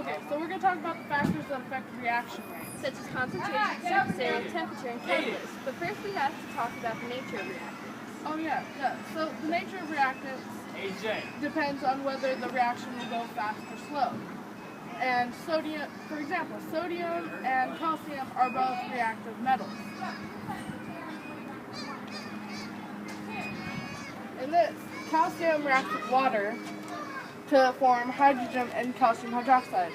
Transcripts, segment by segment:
Okay, so we're going to talk about the factors that affect reaction rates. Such as concentration, surface area, temperature, and catalyst. But first we have to talk about the nature of reactants. Oh yeah. So the nature of reactants depends on whether the reaction will go fast or slow. And sodium, for example, sodium and calcium are both reactive metals. In this, calcium reacts with water to form hydrogen and calcium hydroxide.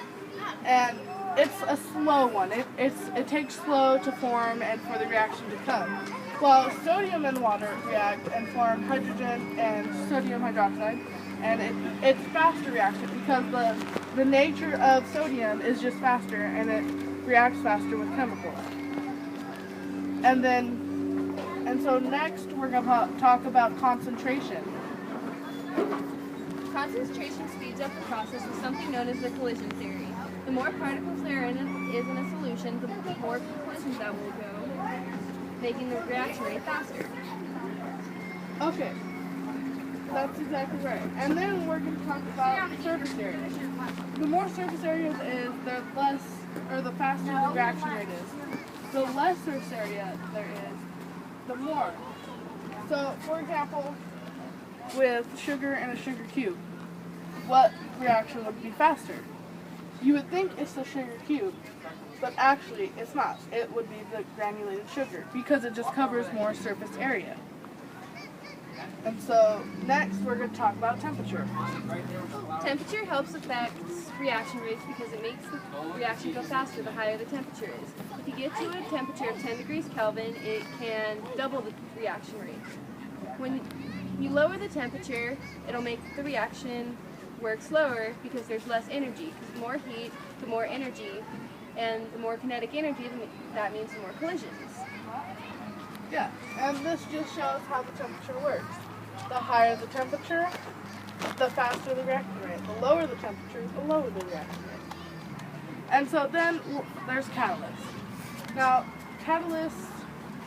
And it's a slow one. It takes slow to form and for the reaction to come. While sodium and water react and form hydrogen and sodium hydroxide, and it's faster reaction because the nature of sodium is just faster and it reacts faster with chemicals. And so next we're going to talk about concentration. Concentration speeds up the process with something known as the collision theory. The more particles there is in a solution, the more collisions that will go, making the reaction rate faster. Okay, that's exactly right. And then we're going to talk about surface areas. The more surface areas is, the faster the reaction rate is. The less surface area there is, the more. So, for example, with sugar and a sugar cube, what reaction would be faster? You would think it's the sugar cube, but actually it's not. It would be the granulated sugar because it just covers more surface area. And so next we're going to talk about temperature. Temperature helps affect reaction rates because it makes the reaction go faster the higher the temperature is. If you get to a temperature of 10 degrees Kelvin, it can double the reaction rate. When you lower the temperature, it'll make the reaction work slower because there's less energy. Because the more heat, the more energy, and the more kinetic energy, that means the more collisions. Yeah, and this just shows how the temperature works. The higher the temperature, the faster the reaction rate. The lower the temperature, the lower the reaction rate. And so then there's catalysts. Now, catalysts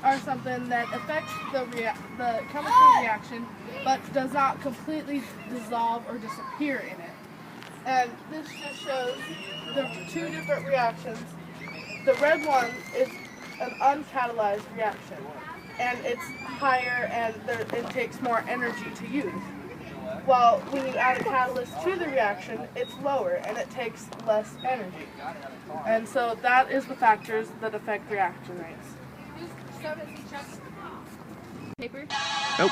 are something that affects the chemical reaction, but does not completely dissolve or disappear in it. And this just shows the two different reactions. The red one is an uncatalyzed reaction, and it's higher and it takes more energy to use. While when you add a catalyst to the reaction, it's lower and it takes less energy. And so that is the factors that affect reaction rates. Paper? Nope.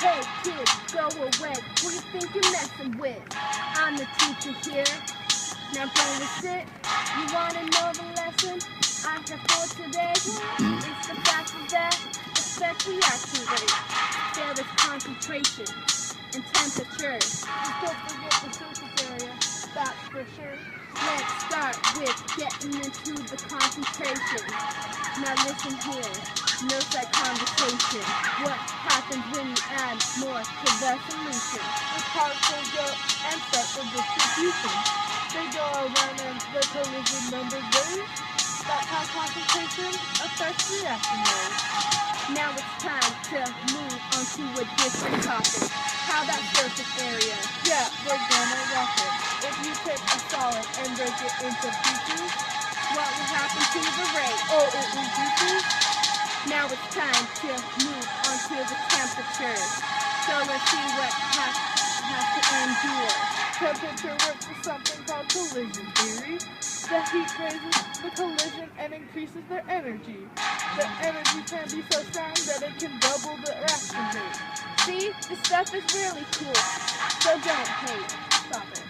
Hey kids, go away. Who you think you're messing with? I'm the teacher here. Now go and sit. You wanna know the lesson I have for today? It's the factors that affect reaction rate. There is concentration and temperature. Just don't forget the surface area, that's for sure. Let's start with getting into the concentration. Now listen here, note that conversation. What happens when you add more to the solution? The particles go and set the distribution. They go around and the collision numbers vary. That's how concentration affects reaction rate. Now it's time to move on to a different topic. How about surface area? Yeah, we're gonna rock it. If you take a solid and break it into pieces, What will happen to the rate? oh, it reduces. Now it's time to move on to the temperature. So let's see what has to endure. Temperature works with something called collision theory. The heat raises the collision and increases their energy. The energy can be so strong that it can double the reaction rate. See, this stuff is really cool. So don't hate. Stop it.